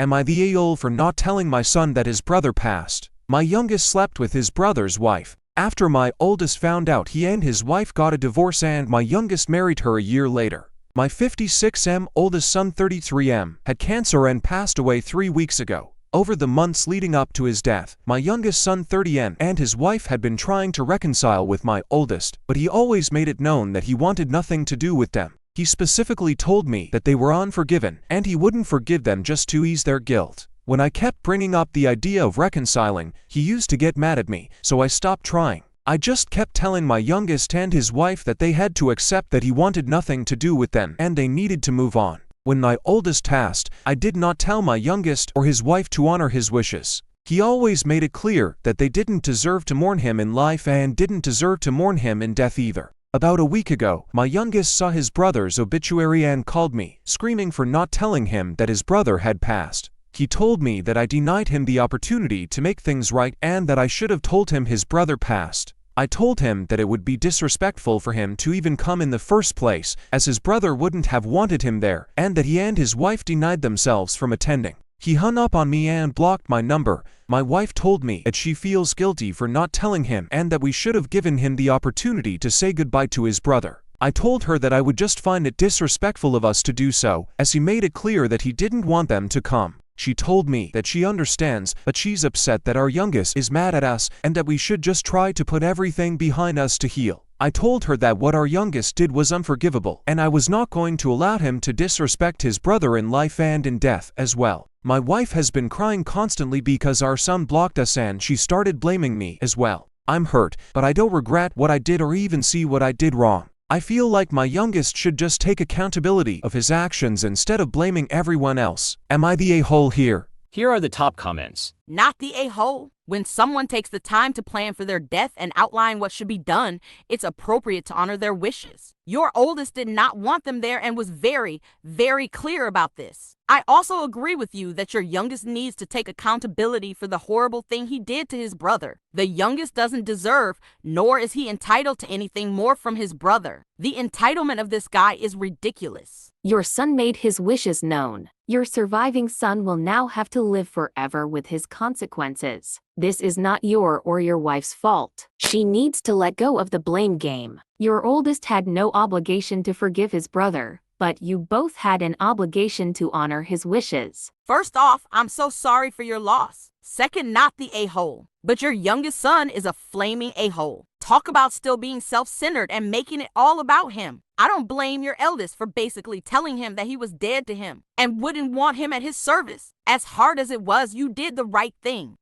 Am I the a-hole for not telling my son that his brother passed? My youngest slept with his brother's wife. After my oldest found out, he and his wife got a divorce and my youngest married her a year later. My 56M oldest son 33M had cancer and passed away 3 weeks ago. Over the months leading up to his death, my youngest son 30M and his wife had been trying to reconcile with my oldest, but he always made it known that he wanted nothing to do with them. He specifically told me that they were unforgiven and he wouldn't forgive them just to ease their guilt. When I kept bringing up the idea of reconciling, he used to get mad at me, so I stopped trying. I just kept telling my youngest and his wife that they had to accept that he wanted nothing to do with them and they needed to move on. When my oldest passed, I did not tell my youngest or his wife to honor his wishes. He always made it clear that they didn't deserve to mourn him in life and didn't deserve to mourn him in death either. About a week ago, my youngest saw his brother's obituary and called me, screaming for not telling him that his brother had passed. He told me that I denied him the opportunity to make things right and that I should have told him his brother passed. I told him that it would be disrespectful for him to even come in the first place, as his brother wouldn't have wanted him there, and that he and his wife denied themselves from attending. He hung up on me and blocked my number. My wife told me that she feels guilty for not telling him and that we should have given him the opportunity to say goodbye to his brother. I told her that I would just find it disrespectful of us to do so, as he made it clear that he didn't want them to come. She told me that she understands, but she's upset that our youngest is mad at us and that we should just try to put everything behind us to heal. I told her that what our youngest did was unforgivable and I was not going to allow him to disrespect his brother in life and in death as well. My wife has been crying constantly because our son blocked us and she started blaming me as well. I'm hurt, but I don't regret what I did or even see what I did wrong. I feel like my youngest should just take accountability of his actions instead of blaming everyone else. Am I the a-hole here? Here are the top comments. Not the a-hole. When someone takes the time to plan for their death and outline what should be done, it's appropriate to honor their wishes. Your oldest did not want them there and was very, very clear about this. I also agree with you that your youngest needs to take accountability for the horrible thing he did to his brother. The youngest doesn't deserve, nor is he entitled to anything more from his brother. The entitlement of this guy is ridiculous. Your son made his wishes known. Your surviving son will now have to live forever with his consequences. This is not your or your wife's fault. She needs to let go of the blame game. Your oldest had no obligation to forgive his brother, but you both had an obligation to honor his wishes. First off, I'm so sorry for your loss. Second, not the a-hole. But your youngest son is a flaming a-hole. Talk about still being self-centered and making it all about him. I don't blame your eldest for basically telling him that he was dead to him and wouldn't want him at his service. As hard as it was, you did the right thing.